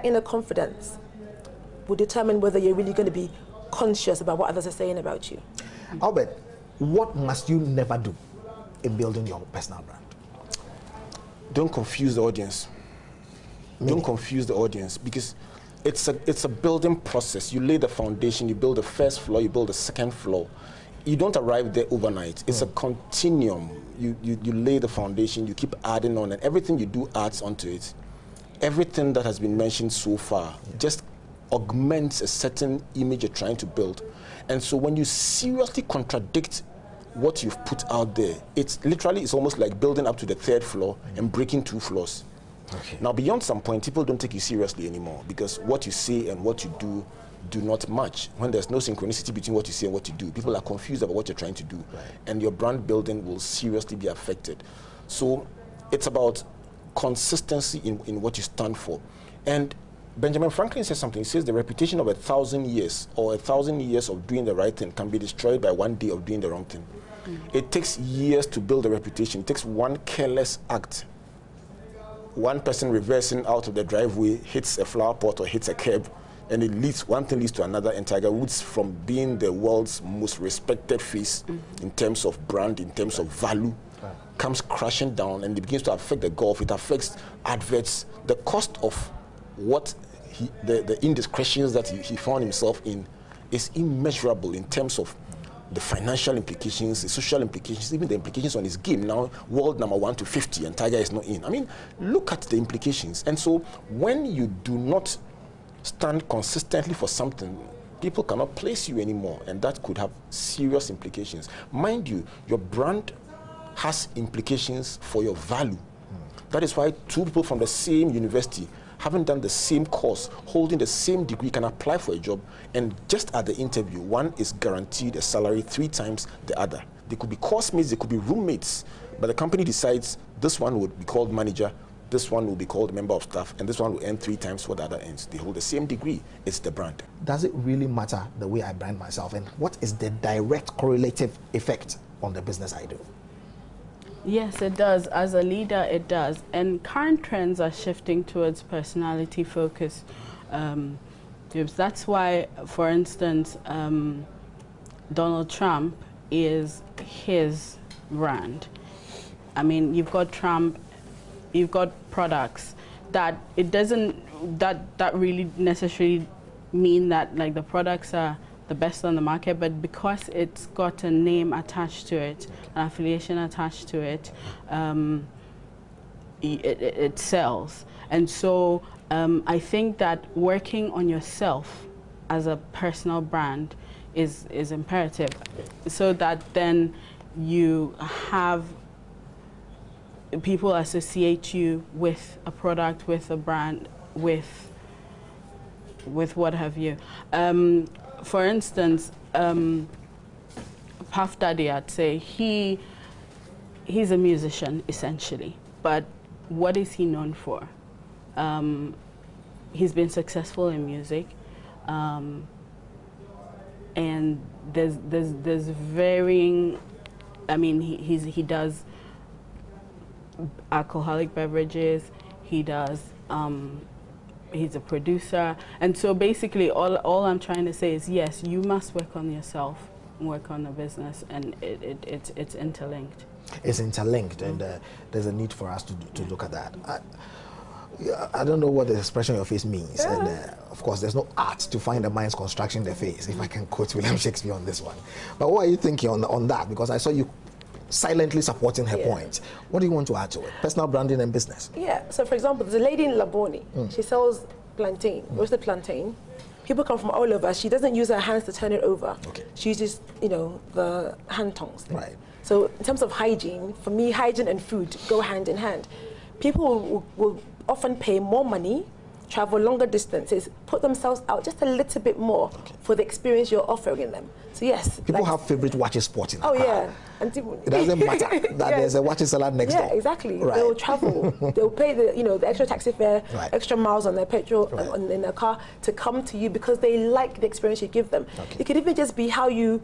inner confidence will determine whether you're really going to be conscious about what others are saying about you. Albert, what must you never do in building your personal brand? Don't confuse the audience. Don't confuse the audience, because it's a building process. You lay the foundation, you build the first floor, you build the second floor. You don't arrive there overnight. It's a continuum. You lay the foundation, you keep adding on, and everything you do adds onto it. Everything that has been mentioned so far just augments a certain image you're trying to build. And so when you seriously contradict what you've put out there, it's almost like building up to the third floor and breaking 2 floors. Okay. Now, beyond some point, people don't take you seriously anymore, because what you say and what you do not match. When there's no synchronicity between what you say and what you do, people are confused about what you're trying to do, and your brand building will seriously be affected. So it's about consistency in what you stand for. And Benjamin Franklin says something. He says the reputation of 1,000 years or 1,000 years of doing the right thing can be destroyed by 1 day of doing the wrong thing. It takes years to build a reputation. It takes one careless act. One person reversing out of the driveway hits a flower pot or hits a curb, and one thing leads to another, and Tiger Woods, from being the world's most respected face in terms of brand, in terms of value, comes crashing down, and it begins to affect the golf. It affects adverts. The cost of what the indiscretions that he found himself in is immeasurable in terms of the financial implications, the social implications, even the implications on his game. Now, world number 1 to 50, and Tiger is not in. I mean, look at the implications. And so when you do not stand consistently for something, people cannot place you anymore, and that could have serious implications. Mind you, your brand has implications for your value. That is why 2 people from the same university, having done the same course, holding the same degree, can apply for a job, and just at the interview, one is guaranteed a salary 3 times the other. They could be course mates, they could be roommates, but the company decides this one would be called manager, this one will be called member of staff, and this one will earn 3 times what the other earns. They hold the same degree. It's the brand. Does it really matter the way I brand myself, and what is the direct correlative effect on the business I do? Yes, it does. As a leader, it does. And current trends are shifting towards personality focus. That's why, for instance, Donald Trump is his brand. I mean, you've got Trump, you've got products that it doesn't, that really necessarily mean that like the products are the best on the market, but because it's got a name attached to it, an affiliation attached to it, it sells. And so I think that working on yourself as a personal brand is imperative, so that then you have people associate you with a product, with a brand, with what have you. For instance, Puff Daddy, I'd say, he's a musician, essentially. But what is he known for? He's been successful in music. And there's varying, I mean, he does alcoholic beverages, he does, he's a producer, and so basically all I'm trying to say is, yes, you must work on yourself, work on the business, and it's interlinked. It's interlinked, and there's a need for us to look at that. I don't know what the expression on your face means, and of course there's no art to find a mind's construction the face, if I can quote William Shakespeare on this one. But what are you thinking on that? Because I saw you silently supporting her point. What do you want to add to it? Personal branding and business. Yeah, so for example, there's a lady in Laboni. She sells plantain, roasted plantain. People come from all over. She doesn't use her hands to turn it over. Okay. She uses, the hand tongs. Right. So in terms of hygiene, for me, hygiene and food go hand in hand. People will often pay more money, travel longer distances, put themselves out just a little bit more for the experience you're offering them. So yes. People have favorite watches spot in the car. Yeah. And it doesn't matter that there's a watches salad next door. Yeah, exactly. Right. They'll travel. They'll pay the extra taxi fare, extra miles on their petrol in their car to come to you because they like the experience you give them. Okay. It could even just be how you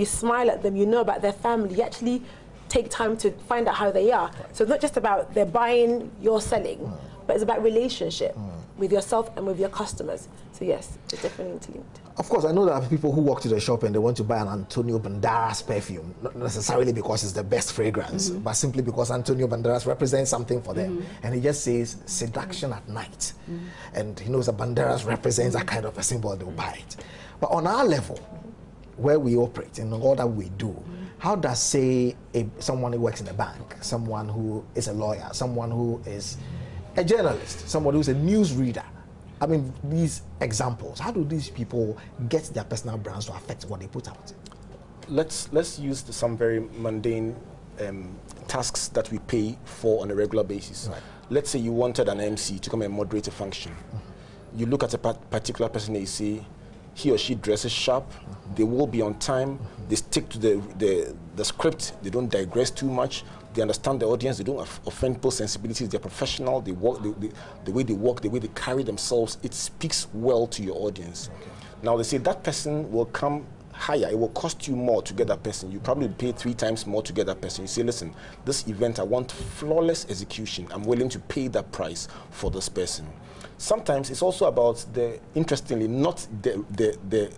smile at them, you know about their family, you actually take time to find out how they are. Right. So it's not just about they're buying, you're selling, but it's about relationship. with yourself and with your customers. So yes, it's definitely interlinked. Of course, I know there are people who walk to the shop and they want to buy an Antonio Banderas perfume, not necessarily because it's the best fragrance, but simply because Antonio Banderas represents something for them. And he just says seduction at night. And he knows that Banderas represents that kind of a symbol, they'll buy it. But on our level, where we operate, in all that we do, how does, say, someone who works in a bank, someone who is a lawyer, someone who is a journalist, someone who's a news reader, I mean, these examples, how do these people get their personal brands to affect what they put out? Let's use some very mundane tasks that we pay for on a regular basis. Right. Let's say you wanted an MC to come and moderate a function. You look at a particular person and you say, he or she dresses sharp, they will be on time, they stick to the script, they don't digress too much, they understand the audience, they don't offend people's sensibilities, they're professional, they walk, the way they walk, the way they carry themselves, it speaks well to your audience. Okay. Now they say that person will come higher, it will cost you more to get that person. You probably pay 3 times more to get that person. You say, listen, this event, I want flawless execution. I'm willing to pay that price for this person. Sometimes it's also about interestingly, not the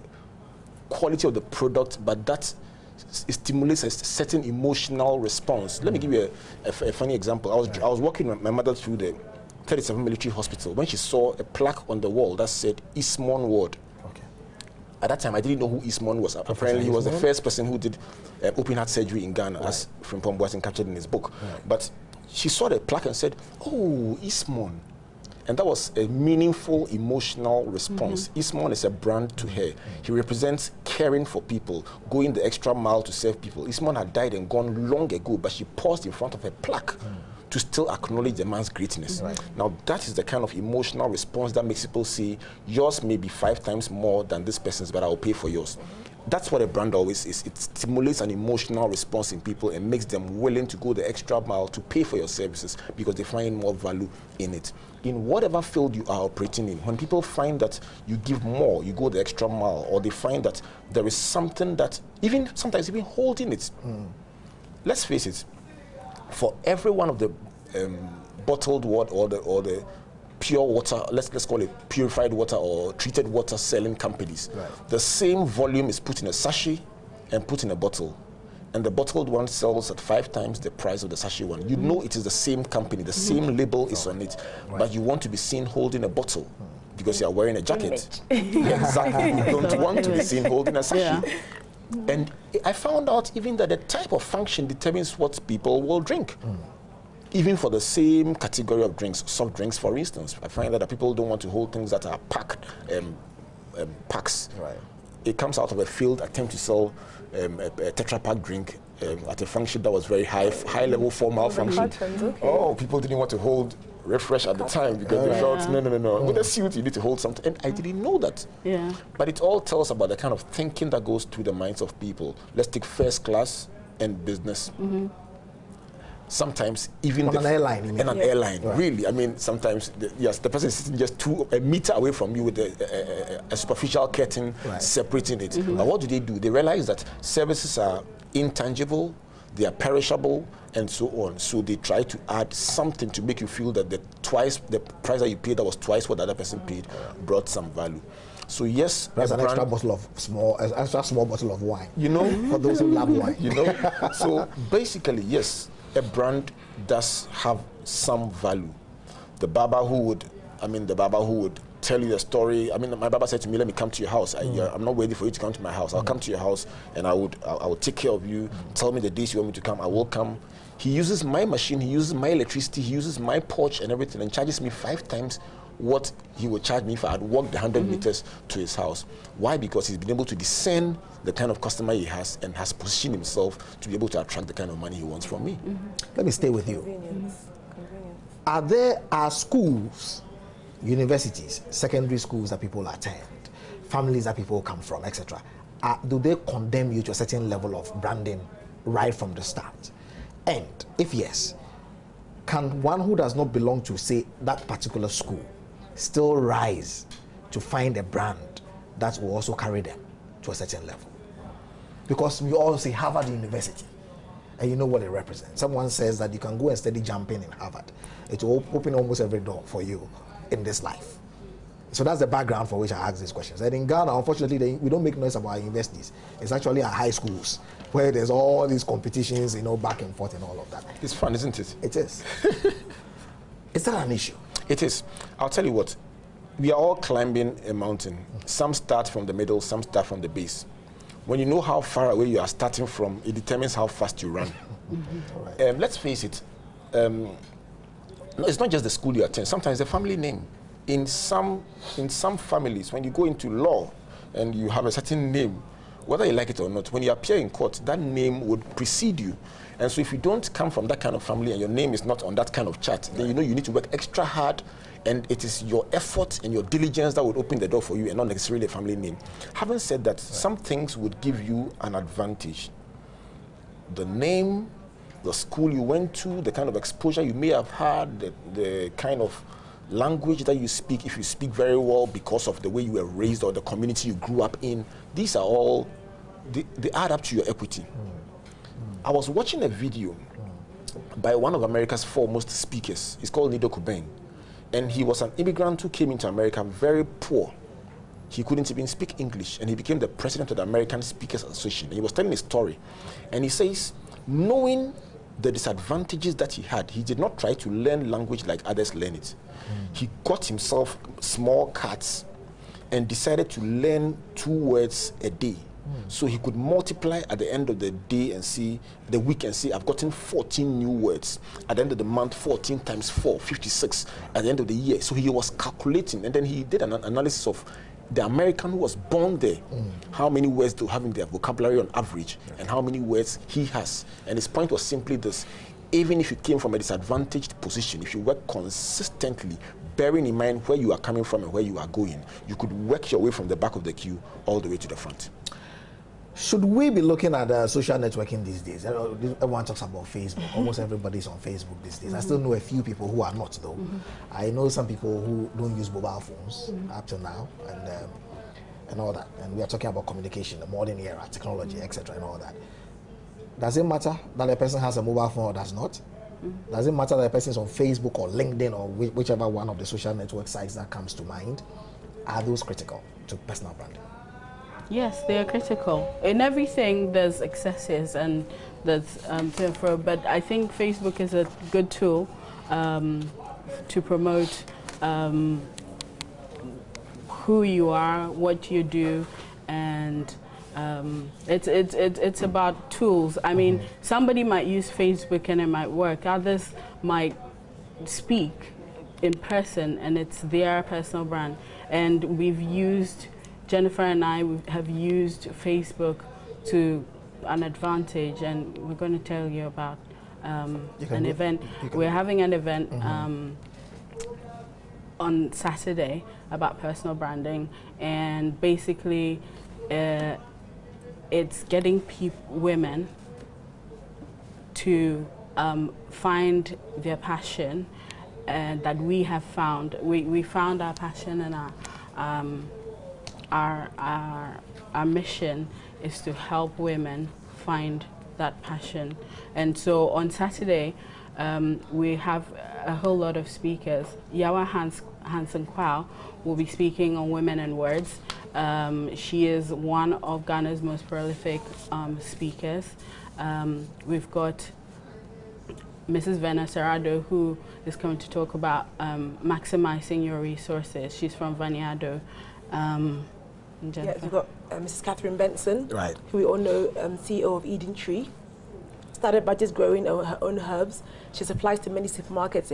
quality of the product, but that it stimulates a certain emotional response. Let me give you a funny example. I was walking with my mother through the 37 Military Hospital when she saw a plaque on the wall that said Eastmon Ward. Okay. At that time, I didn't know who Eastmon was. Apparently, he was the first person who did open heart surgery in Ghana, as Frimpong Boateng captured in his book. But she saw the plaque and said, "Oh, Eastmon." And that was a meaningful, emotional response. Eastmon is a brand to her. He represents caring for people, going the extra mile to serve people. Eastmon had died and gone long ago, but she paused in front of a plaque to still acknowledge the man's greatness. Now, that is the kind of emotional response that makes people say, yours may be 5 times more than this person's, but I will pay for yours. That's what a brand always is. It stimulates an emotional response in people and makes them willing to go the extra mile to pay for your services because they find more value in it. In whatever field you are operating in, when people find that you give more, you go the extra mile, or they find that there is something that sometimes even holding it. Let's face it, for every one of the bottled water or the pure water, let's call it purified water or treated water selling companies, the same volume is put in a sachet and put in a bottle. And the bottled one sells at 5 times the price of the sachet one. You know it is the same company, the same label is on it, but you want to be seen holding a bottle because you are wearing a jacket. Exactly. You don't want to be seen holding a sachet. And I found out even that the type of function determines what people will drink. Even for the same category of drinks, soft drinks, for instance, I find that people don't want to hold things that are packed, packs. It comes out of a failed attempt to sell a Tetra Pak drink at a function that was very high level formal function. Oh, people didn't want to hold refresh at the time because they felt, no. With a suit, you need to hold something. And I didn't know that. But it all tells about the kind of thinking that goes through the minds of people. Let's take first class and business. Sometimes even on an airline, really. I mean, sometimes the person is sitting just a meter away from you with a superficial curtain separating it. But what do? They realize that services are intangible, they are perishable, and so on. So they try to add something to make you feel that the price that you paid that was twice what the other person paid brought some value. So yes, there's an extra small bottle of wine. You know, for those who love wine. You know, so basically, yes. A brand does have some value. The barber who would tell you a story. I mean, my barber said to me, "Let me come to your house. I'm not waiting for you to come to my house. I'll come to your house and I will take care of you. Tell me the days you want me to come. I will come." He uses my machine. He uses my electricity. He uses my porch and everything, and charges me 5 times what he would charge me if I had walked the 100 meters to his house. Why? Because he's been able to discern the kind of customer he has and has positioned himself to be able to attract the kind of money he wants from me. Let me stay with you. Convenience. Are schools, universities, secondary schools that people attend, families that people come from, etc., do they condemn you to a certain level of branding right from the start? And if yes, can one who does not belong to, say, that particular school still rise to find a brand that will also carry them to a certain level? Because we all say Harvard University, and you know what it represents. Someone says that you can go and study jumping in Harvard. It will open almost every door for you in this life. So that's the background for which I ask these questions. And in Ghana, unfortunately, we don't make noise about our universities. It's actually our high schools where there's all these competitions, you know, back and forth and all of that. It's fun, isn't it? It is. Is that an issue? It is. I'll tell you what. We are all climbing a mountain. Some start from the middle, some start from the base. When you know how far away you are starting from, it determines how fast you run. Right. Let's face it. It's not just the school you attend. Sometimes the family name. In some families, when you go into law and you have a certain name, whether you like it or not, when you appear in court, that name would precede you. And so if you don't come from that kind of family and your name is not on that kind of chart, then you know you need to work extra hard, and it is your effort and your diligence that would open the door for you and not necessarily a family name. Having said that, some things would give you an advantage. The name, the school you went to, the kind of exposure you may have had, the kind of language that you speak, if you speak very well because of the way you were raised or the community you grew up in, these are all, they add up to your equity. I was watching a video by one of America's foremost speakers. He's called Nido Qubein. And he was an immigrant who came into America very poor. He couldn't even speak English, and he became the president of the American Speakers Association. And he was telling a story, and he says, knowing the disadvantages that he had, he did not try to learn language like others learn it. He got himself small cards and decided to learn 2 words a day. So he could multiply at the end of the day and see, the week and see, I've gotten 14 new words. At the end of the month, 14 times 4, 56. At the end of the year. So he was calculating, and then he did an analysis of the American who was born there, how many words do have in their vocabulary on average, and how many words he has. And his point was simply this: even if you came from a disadvantaged position, if you work consistently, bearing in mind where you are coming from and where you are going, you could work your way from the back of the queue all the way to the front. Should we be looking at social networking these days? Everyone talks about Facebook. Almost everybody's on Facebook these days. I still know a few people who are not, though. I know some people who don't use mobile phones up to now, and all that. And we are talking about communication, the modern era, technology, etc., and all that. Does it matter that a person has a mobile phone or does not? Does it matter that a person is on Facebook or LinkedIn or whichever one of the social network sites that comes to mind? Are those critical to personal branding? Yes, they are critical. In everything, there's excesses and there's but I think Facebook is a good tool to promote who you are, what you do, and it's about tools. I mean, somebody might use Facebook and it might work. Others might speak in person and it's their personal brand. And we've used, Jennifer and I have used Facebook to an advantage, and we're going to tell you about an event. We're having an event on Saturday about personal branding, and basically it's getting women to find their passion, and that we have found. We found our passion, and our mission is to help women find that passion. And so on Saturday, we have a whole lot of speakers. Yawa Hansen Kwao will be speaking on women and words. She is one of Ghana's most prolific speakers. We've got Mrs. Vena Serrado, who is going to talk about maximizing your resources. She's from Vaniado. Yes, we've got Mrs. Catherine Benson, right, who we all know, CEO of Eden Tree. Started by just growing her own herbs. She supplies to many supermarkets,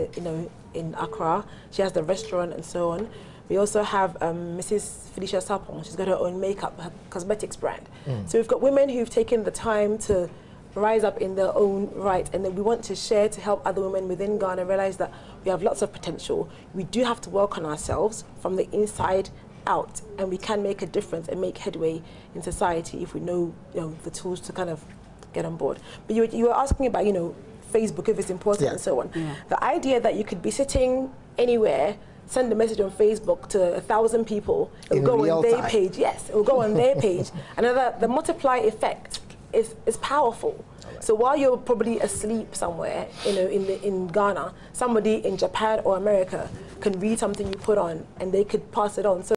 in Accra. She has the restaurant and so on. We also have Mrs. Felicia Sapong. She's got her own makeup, her cosmetics brand. So we've got women who've taken the time to rise up in their own right, and then we want to share to help other women within Ghana realize that we have lots of potential. We do have to work on ourselves from the inside out, and we can make a difference and make headway in society if we know, the tools to kind of get on board. But you were asking about, Facebook, if it's important and so on. Yeah. The idea that you could be sitting anywhere, send a message on Facebook to 1,000 people, it will go on their page. Yes, it will go on their page. And the multiply effect is powerful. Right. So while you're probably asleep somewhere, you know, in Ghana, somebody in Japan or America can read something you put on and they could pass it on. So